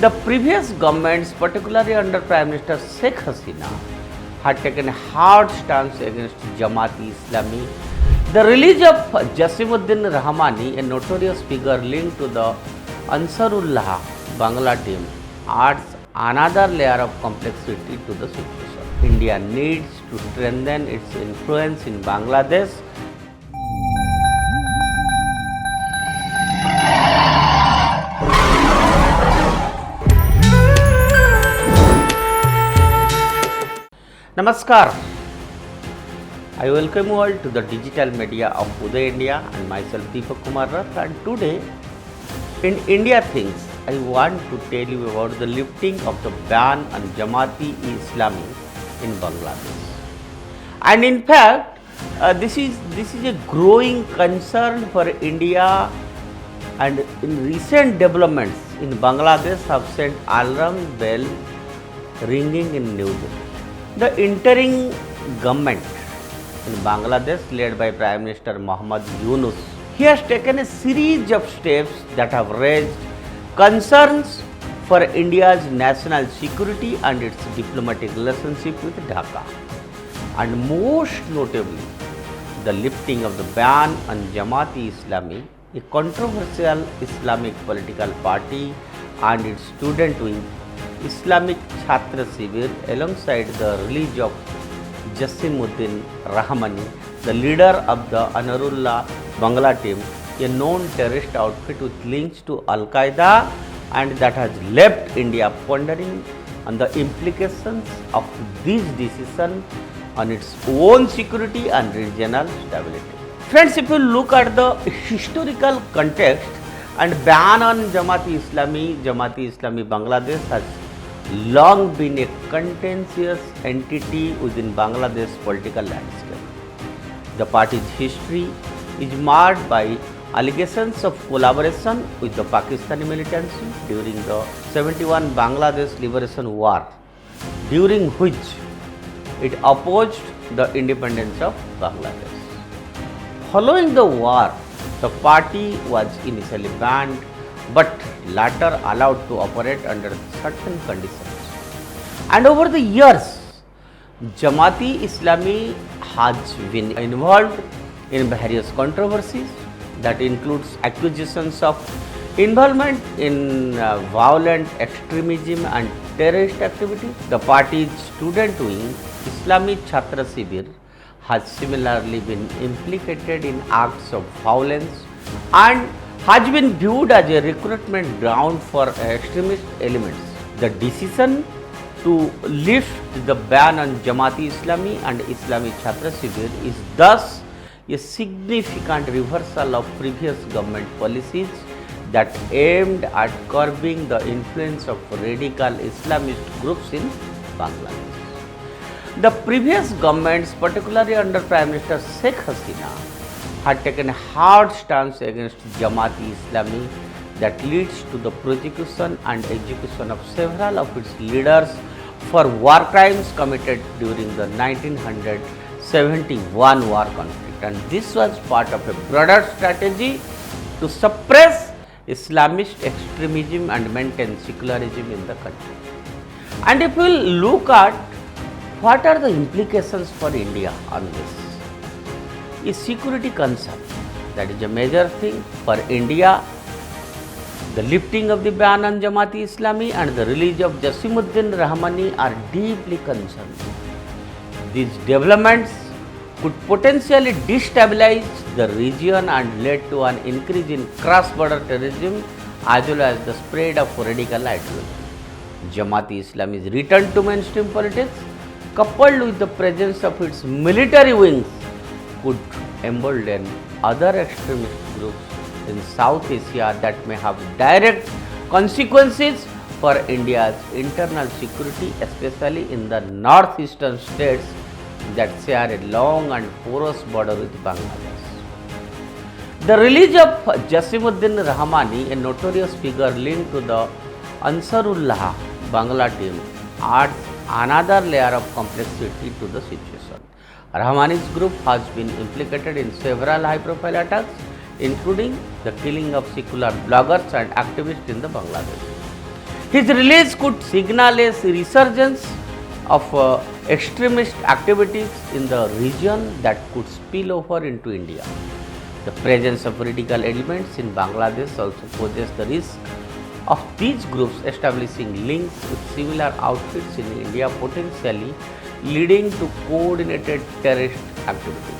The previous governments, particularly under Prime Minister Sheikh Hasina, had taken a hard stance against Jamaat-e-Islami. The release of Jasimuddin Rahmani, a notorious figure linked to the Ansarullah Bangla team, adds another layer of complexity to the situation. India needs to strengthen its influence in Bangladesh. Namaskar. I welcome you all to the digital media of Uday India and myself Deepak Kumar Rath, and today in India Things I want to tell you about the lifting of the ban on Jamaat-e-Islami in Bangladesh. And in fact this is a growing concern for India, and in recent developments in Bangladesh have sent alarm bell ringing in New Delhi. The interim government in Bangladesh, led by Prime Minister Muhammad Yunus, he has taken a series of steps that have raised concerns for India's national security and its diplomatic relationship with Dhaka. And most notably, the lifting of the ban on Jamaat-e-Islami, a controversial Islamic political party, and its student wing, Islamic Chhatra Shibir, alongside the release of Jasimuddin Rahmani, the leader of the Ansarullah Bangla team, a known terrorist outfit with links to Al-Qaeda, and that has left India pondering on the implications of this decision on its own security and regional stability. Friends, if you look at the historical context and ban on Jamaat-e-Islami Bangladesh has long been a contentious entity within Bangladesh political landscape. The party's history is marred by allegations of collaboration with the Pakistani militancy during the 71 Bangladesh Liberation War, during which it opposed the independence of Bangladesh. Following the war, the party was initially banned but later allowed to operate under certain conditions. And over the years, Jamaat-e-Islami has been involved in various controversies that includes accusations of involvement in violent extremism and terrorist activity. The party's student wing, Islamic Chhatra Shibir, has similarly been implicated in acts of violence and has been viewed as a recruitment ground for extremist elements. The decision to lift the ban on Jamaat-e-Islami and Islamic Chhatra Shibir is thus a significant reversal of previous government policies that aimed at curbing the influence of radical Islamist groups in Bangladesh. The previous governments, particularly under Prime Minister Sheikh Hasina, had taken a hard stance against Jamaat-e-Islami that leads to the prosecution and execution of several of its leaders for war crimes committed during the 1971 war conflict. And this was part of a broader strategy to suppress Islamist extremism and maintain secularism in the country. And if we look at what are the implications for India on this, is security concern. That is a major thing for India. The lifting of the ban on Jamaat-e-Islami and the release of Jasimuddin Rahmani are deeply concerned. These developments could potentially destabilize the region and lead to an increase in cross-border terrorism as well as the spread of radical ideology. Jamaat-e-Islami's return to mainstream politics, coupled with the presence of its military wings, could embolden other extremist groups in South Asia that may have direct consequences for India's internal security, especially in the northeastern states that share a long and porous border with Bangladesh. The release of Jasimuddin Rahmani, a notorious figure linked to the Ansarullah Bangla team, adds another layer of complexity to the situation. Rahmani's group has been implicated in several high-profile attacks, including the killing of secular bloggers and activists in the Bangladesh. His release could signal a resurgence of extremist activities in the region that could spill over into India. The presence of radical elements in Bangladesh also poses the risk of these groups establishing links with similar outfits in India, potentially leading to coordinated terrorist activities.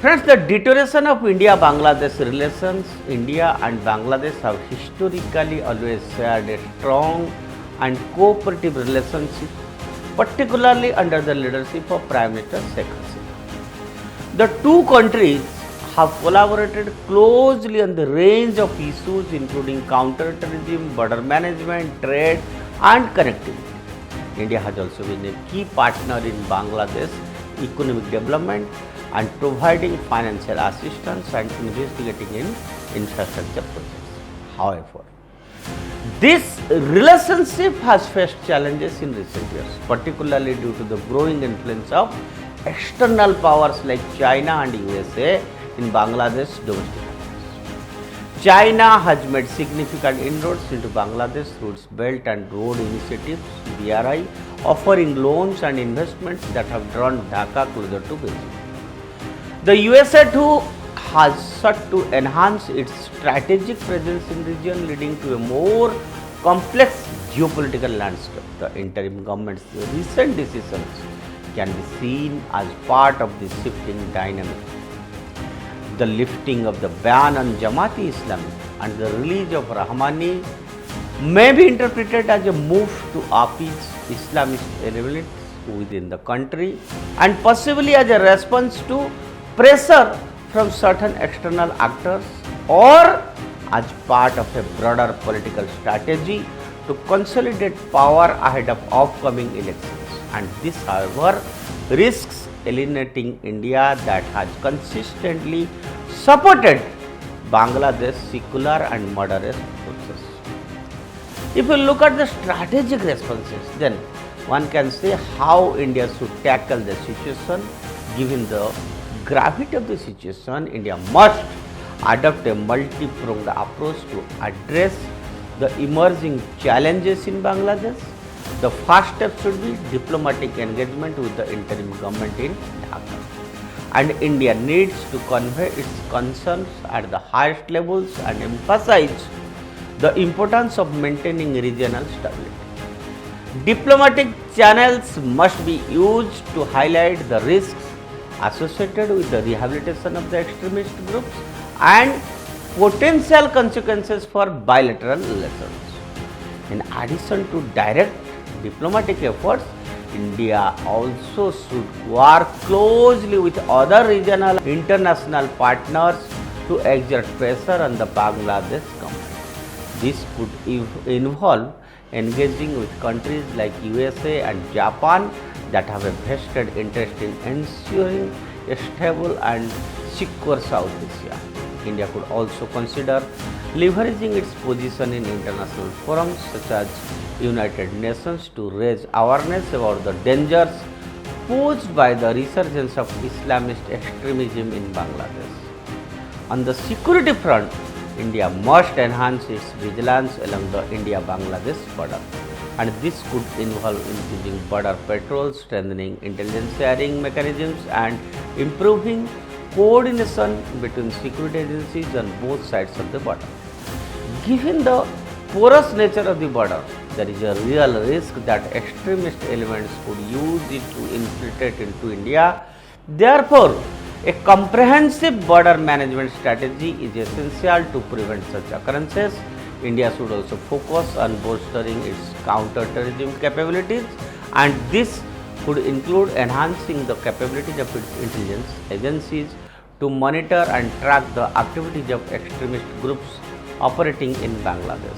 Friends, the deterioration of India-Bangladesh relations. India and Bangladesh have historically always shared a strong and cooperative relationship, particularly under the leadership of Prime Minister Sheikh Hasina. The two countries have collaborated closely on the range of issues including counter-terrorism, border management, trade and connectivity. India has also been a key partner in Bangladesh economic development and providing financial assistance and investigating in infrastructure projects. However, this relationship has faced challenges in recent years, particularly due to the growing influence of external powers like China and USA in Bangladesh's domestic affairs. China has made significant inroads into Bangladesh through its Belt and Road Initiatives (BRI), offering loans and investments that have drawn Dhaka closer to Beijing. The USA too has sought to enhance its strategic presence in the region, leading to a more complex geopolitical landscape. The interim government's recent decisions can be seen as part of this shifting dynamic. The lifting of the ban on Jamaat-e-Islami and the release of Rahmani may be interpreted as a move to appease Islamist elements within the country and possibly as a response to pressure from certain external actors or as part of a broader political strategy to consolidate power ahead of upcoming elections. And this, however, risks alienating India that has consistently supported Bangladesh's secular and moderate forces. If you look at the strategic responses, then one can say how India should tackle the situation. Given the gravity of the situation, India must adopt a multi-pronged approach to address the emerging challenges in Bangladesh. The first step should be diplomatic engagement with the interim government in Dhaka. And India needs to convey its concerns at the highest levels and emphasize the importance of maintaining regional stability. Diplomatic channels must be used to highlight the risks associated with the rehabilitation of the extremist groups and potential consequences for bilateral relations. In addition to direct diplomatic efforts, India also should work closely with other regional international partners to exert pressure on the Bangladesh government. This could involve engaging with countries like USA and Japan that have a vested interest in ensuring a stable and secure South Asia. India could also consider leveraging its position in international forums such as United Nations to raise awareness about the dangers posed by the resurgence of Islamist extremism in Bangladesh. On the security front, India must enhance its vigilance along the India-Bangladesh border, and this could involve increasing border patrols, strengthening intelligence sharing mechanisms, and improving coordination between security agencies on both sides of the border. Given the porous nature of the border, there is a real risk that extremist elements could use it to infiltrate into India. Therefore, a comprehensive border management strategy is essential to prevent such occurrences. India should also focus on bolstering its counter-terrorism capabilities, and this could include enhancing the capabilities of its intelligence agencies to monitor and track the activities of extremist groups operating in Bangladesh.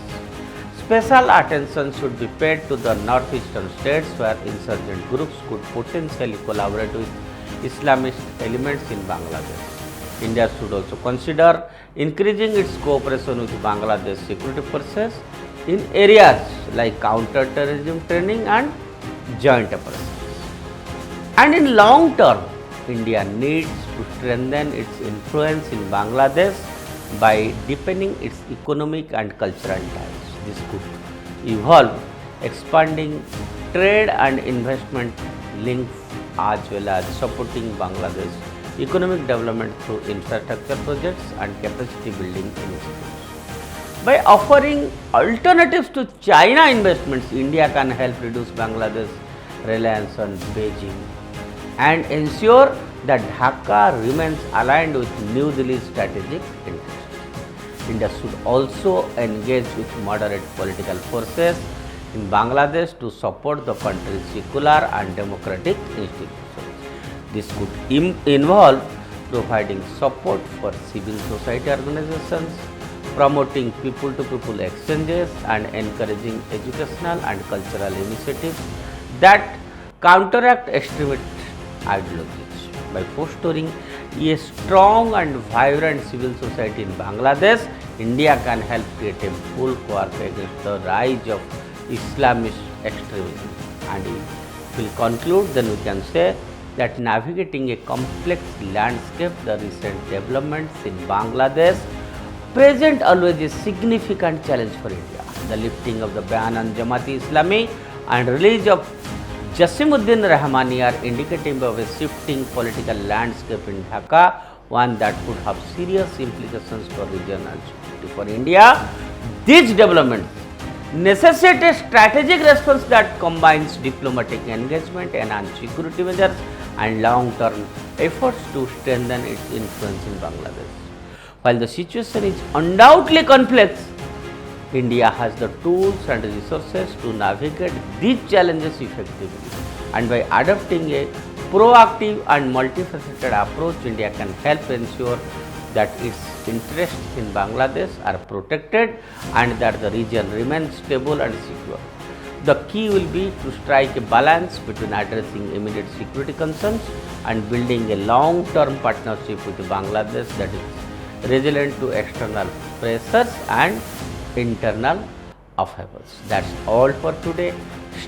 Special attention should be paid to the northeastern states where insurgent groups could potentially collaborate with Islamist elements in Bangladesh. India should also consider increasing its cooperation with Bangladesh security forces in areas like counter-terrorism training and joint operations. And in long term, India needs to strengthen its influence in Bangladesh by deepening its economic and cultural ties. This could involve expanding trade and investment links as well as supporting Bangladesh economic development through infrastructure projects and capacity building initiatives. By offering alternatives to China investments, India can help reduce Bangladesh's reliance on Beijing and ensure that Dhaka remains aligned with New Delhi's strategic interests. India should also engage with moderate political forces in Bangladesh to support the country's secular and democratic institutions. This could involve providing support for civil society organizations, promoting people-to-people exchanges and encouraging educational and cultural initiatives that counteract extremist ideologies. By fostering a strong and vibrant civil society in Bangladesh, India can help create a bulwark against the rise of Islamist extremism. And if we conclude, then we can say that navigating a complex landscape, the recent developments in Bangladesh present always a significant challenge for India. The lifting of the ban on Jamaat-e-Islami and release of Jasimuddin Rahmani are indicative of a shifting political landscape in Dhaka, one that could have serious implications for regional security. For India, these developments necessitate a strategic response that combines diplomatic engagement, enhanced security measures, and long-term efforts to strengthen its influence in Bangladesh. While the situation is undoubtedly complex, India has the tools and resources to navigate these challenges effectively. And by adopting a proactive and multifaceted approach, India can help ensure that its interests in Bangladesh are protected and that the region remains stable and secure. The key will be to strike a balance between addressing immediate security concerns and building a long-term partnership with Bangladesh that is resilient to external pressures and internal upheavals. That's all for today.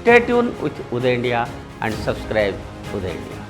Stay tuned with Uday India and subscribe Uday India.